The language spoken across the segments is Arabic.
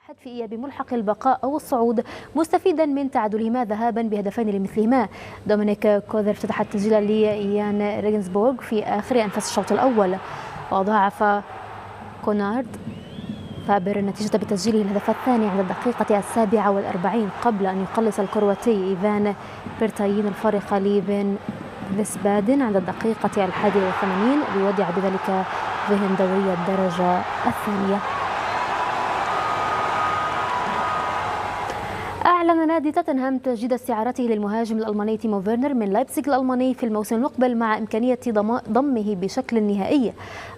حتفي بملحق البقاء أو الصعود مستفيدا من تعادلهما ذهابا بهدفين لمثلهما. دومينيك كوذر افتتح التسجيل ليان ريغنسبورغ في آخر أنفاس الشوط الأول، وضاعف كونارد فابر النتيجة بتسجيله الهدف الثاني عند الدقيقة 47 قبل أن يقلص الكرواتي إيفان بيرتاين الفارق لبن فيسبادن عند الدقيقة 81 ليودع بذلك ذهن دوري الدرجة الثانية. أعلن نادي توتنهام تجديد استعارته للمهاجم الألماني تيمو فيرنر من لايبزيغ الألماني في الموسم المقبل مع إمكانية ضمه بشكل نهائي.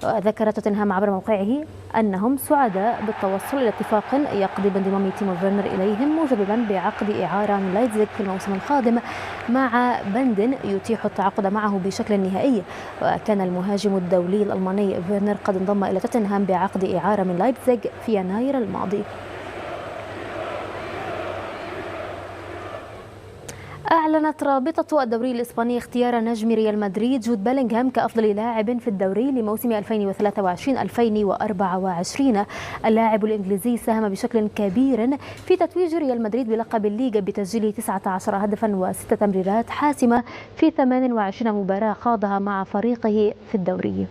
وذكر توتنهام عبر موقعه أنهم سعداء بالتوصل إلى اتفاق يقضي بانضمام تيمو فيرنر إليهم، مجددا بعقد إعارة من لايبزيغ في الموسم القادم مع بند يتيح التعاقد معه بشكل نهائي. وكان المهاجم الدولي الألماني فيرنر قد انضم إلى توتنهام بعقد إعارة من لايبزيغ في يناير الماضي. أعلنت رابطة الدوري الإسباني اختيار نجم ريال مدريد جود بيلينغهام كأفضل لاعب في الدوري لموسم 2023-2024. اللاعب الإنجليزي ساهم بشكل كبير في تتويج ريال مدريد بلقب الليغا بتسجيل 19 هدفا و6 تمريرات حاسمة في 28 مباراة خاضها مع فريقه في الدوري.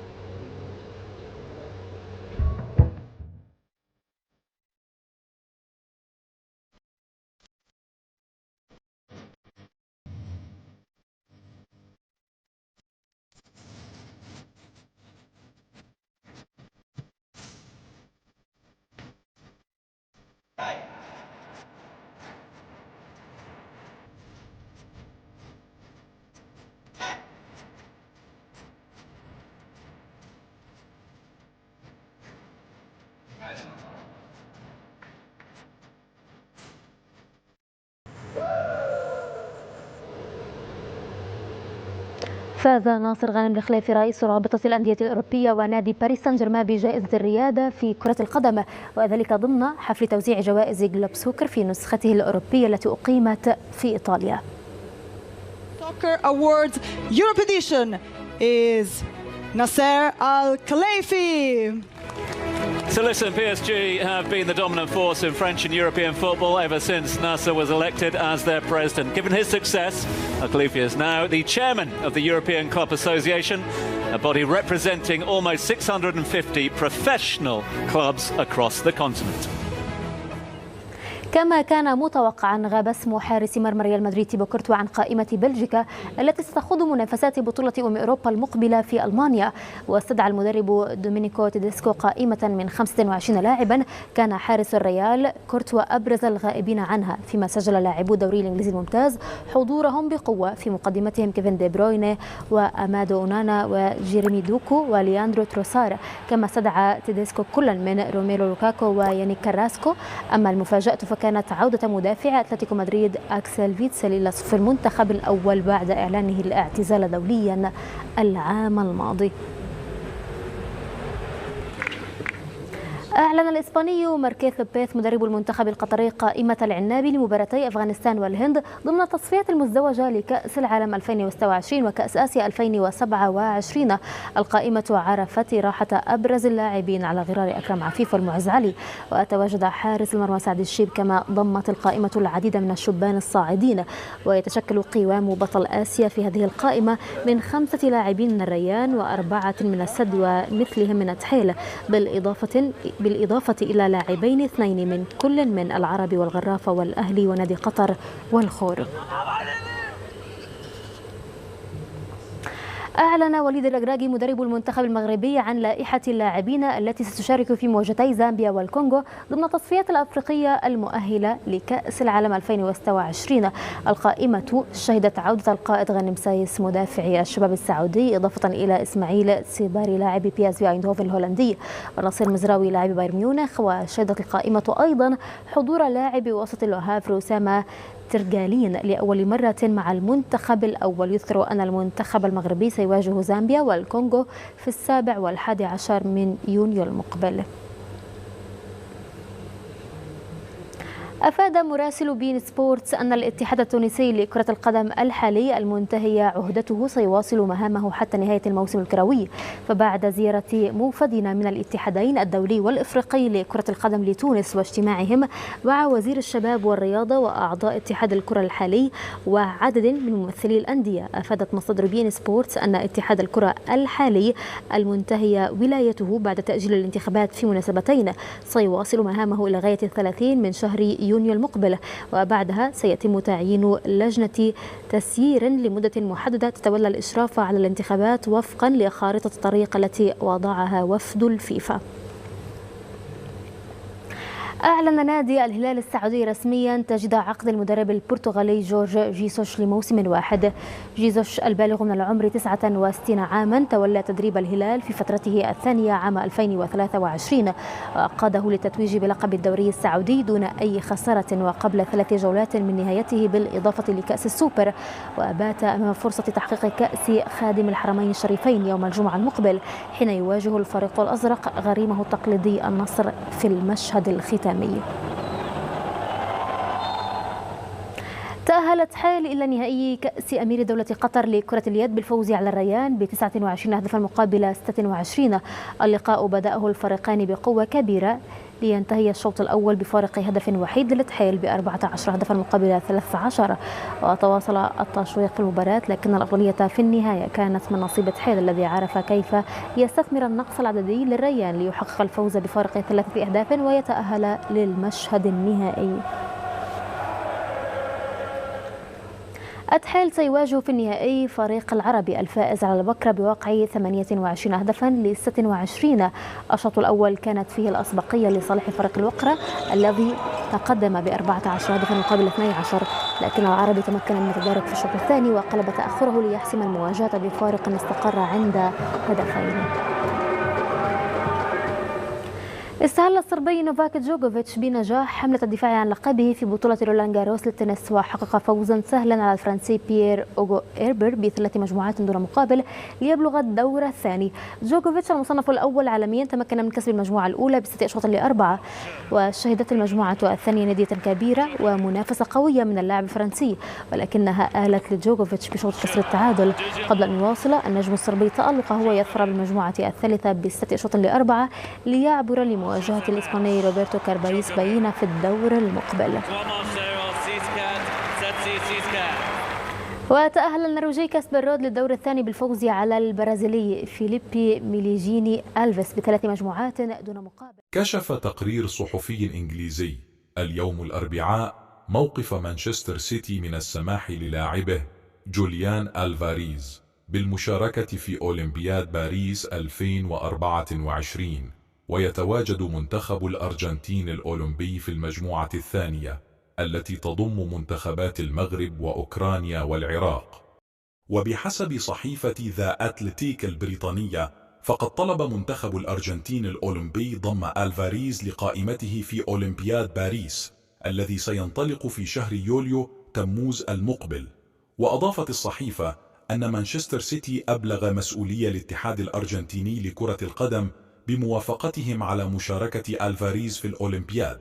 فاز ناصر غانم الخليفي رئيس رابطة الأندية الأوروبية ونادي باريس سان جيرمان بجائزة الريادة في كرة القدم، وذلك ضمن حفل توزيع جوائز جلوب سوكر في نسخته الأوروبية التي أقيمت في إيطاليا. Soccer Awards Europe Edition is Nasser Al-Khelaifi. So listen, PSG have been the dominant force in French and European football ever since Nasser was elected as their president. Given his success, Al-Khelaifi is now the chairman of the European Club Association, a body representing almost 650 professional clubs across the continent. كما كان متوقعا غاب اسم حارس مرمى ريال مدريد تيبو كورتوا عن قائمة بلجيكا التي ستخوض منافسات بطولة أوروبا المقبلة في ألمانيا. واستدعى المدرب دومينيكو تيديسكو قائمة من 25 لاعبا كان حارس الريال كورتوا أبرز الغائبين عنها، فيما سجل لاعبو الدوري الإنجليزي الممتاز حضورهم بقوة في مقدمتهم كيفن دي برويني وأمادو أونانا وجيريمي دوكو ولياندرو تروسار. كما استدعى تيديسكو كلا من روميلو لوكاكو ويانيك كاراسكو. أما المفاجأة فكانت عودة مدافع أتلتيكو مدريد أكسل فيتسل إلى صف المنتخب الأول بعد إعلانه الاعتزال دوليا العام الماضي. أعلن الإسباني ماركيز لوبيز مدرب المنتخب القطري قائمة العنابي لمباراتي أفغانستان والهند ضمن التصفيات المزدوجة لكأس العالم 2026 وكأس آسيا 2027. القائمة عرفت راحة أبرز اللاعبين على غرار أكرم عفيف والمعز علي، وتواجد حارس المرمى سعد الشيب، كما ضمت القائمة العديد من الشبان الصاعدين. ويتشكل قوام بطل آسيا في هذه القائمة من 5 لاعبين من الريان و4 من السد ومثلهم من التحيل، بالإضافة إلى لاعبين 2 من كل من العرب والغرافة والأهلي ونادي قطر والخور. أعلن وليد الركراكي مدرب المنتخب المغربي عن لائحة اللاعبين التي ستشارك في مواجهتي زامبيا والكونغو ضمن التصفيات الأفريقية المؤهلة لكأس العالم 2026. القائمة شهدت عودة القائد غانم سايس مدافع الشباب السعودي، إضافة إلى إسماعيل سيباري لاعب بي اس في ايندهوفن الهولندي ونصير مزراوي لاعب بايرن ميونخ. وشهدت القائمة أيضا حضور لاعب وسط الوهاف أسامة ترجالين لأول مرة مع المنتخب الأول. يذكر أن المنتخب المغربي سيواجه زامبيا والكونغو في 7 و11 من يونيو المقبل. أفاد مراسل بين سبورتس أن الاتحاد التونسي لكرة القدم الحالي المنتهي عهدته سيواصل مهامه حتى نهاية الموسم الكروي. فبعد زيارة موفدين من الاتحادين الدولي والإفريقي لكرة القدم لتونس واجتماعهم مع وزير الشباب والرياضة وأعضاء اتحاد الكرة الحالي وعدد من ممثلي الأندية، أفادت مصادر بين سبورتس أن اتحاد الكرة الحالي المنتهي ولايته بعد تأجيل الانتخابات في مناسبتين سيواصل مهامه إلى غاية 30 من شهر يونيو المقبل، وبعدها سيتم تعيين لجنة تسيير لمدة محددة تتولى الإشراف على الانتخابات وفقا لخارطة الطريق التي وضعها وفد الفيفا. أعلن نادي الهلال السعودي رسميا تجديد عقد المدرب البرتغالي جورج جيسوش لموسم واحد. جيسوش البالغ من العمر 69 عاما تولى تدريب الهلال في فترته الثانية عام 2023 وقاده للتتويج بلقب الدوري السعودي دون أي خسارة وقبل 3 جولات من نهايته بالإضافة لكأس السوبر، وبات أمام فرصة تحقيق كأس خادم الحرمين الشريفين يوم الجمعة المقبل حين يواجه الفريق الأزرق غريمه التقليدي النصر في المشهد الختامي. تأهلت حال إلى نهائي كأس أمير دولة قطر لكرة اليد بالفوز على الريان ب29 هدفا مقابل 26. اللقاء بدأه الفريقان بقوة كبيرة لينتهي الشوط الأول بفارق هدف وحيد للتحيل ب14 هدفا مقابل 13، وتواصل التشويق في المباراة لكن الأفضلية في النهاية كانت من نصيب تحيل الذي عرف كيف يستثمر النقص العددي للريان ليحقق الفوز بفارق 3 أهداف ويتأهل للمشهد النهائي. التحيل سيواجه في النهائي فريق العربي الفائز على البكرة بواقع 28 هدفا ل 26. الشوط الأول كانت فيه الأسبقية لصالح فريق الوقرة الذي تقدم ب14 هدفا مقابل 12، لكن العربي تمكن من التدارك في الشوط الثاني وقلب تأخره ليحسم المواجهة بفارق استقر عند هدفين. استهل الصربي نوفاك جوكوفيتش بنجاح حملة الدفاع عن لقبه في بطولة رولان جاروس للتنس وحقق فوزا سهلا على الفرنسي بيير أوغو إيربر ب3 مجموعات دون مقابل ليبلغ الدور الثاني. جوكوفيتش المصنف الأول عالميا تمكن من كسب المجموعة الأولى ب6 أشواط ل4، وشهدت المجموعة الثانية ندية كبيرة ومنافسة قوية من اللاعب الفرنسي، ولكنها آلت لجوكوفيتش بشوط كسر التعادل قبل أن يواصل النجم الصربي تألقه ويظفر بالمجموعة الثالثة ب6 أشواط ل4 ليعبر مواجهة الإسباني روبرتو كاربايس باينا في الدور المقبل. وتأهل النرويجي كاسبر رود للدور الثاني بالفوز على البرازيلي فيليبي ميليجيني ألفيس ب3 مجموعات دون مقابل. كشف تقرير صحفي إنجليزي اليوم الأربعاء موقف مانشستر سيتي من السماح للاعبه جوليان ألفاريز بالمشاركة في أولمبياد باريس 2024، ويتواجد منتخب الأرجنتين الأولمبي في المجموعة الثانية التي تضم منتخبات المغرب وأوكرانيا والعراق. وبحسب صحيفة ذا أتلتيك البريطانية فقد طلب منتخب الأرجنتين الأولمبي ضم ألفاريز لقائمته في أولمبياد باريس الذي سينطلق في شهر يوليو تموز المقبل. وأضافت الصحيفة أن مانشستر سيتي أبلغ مسؤولي الاتحاد الأرجنتيني لكرة القدم بموافقتهم على مشاركة ألفاريز في الأولمبياد،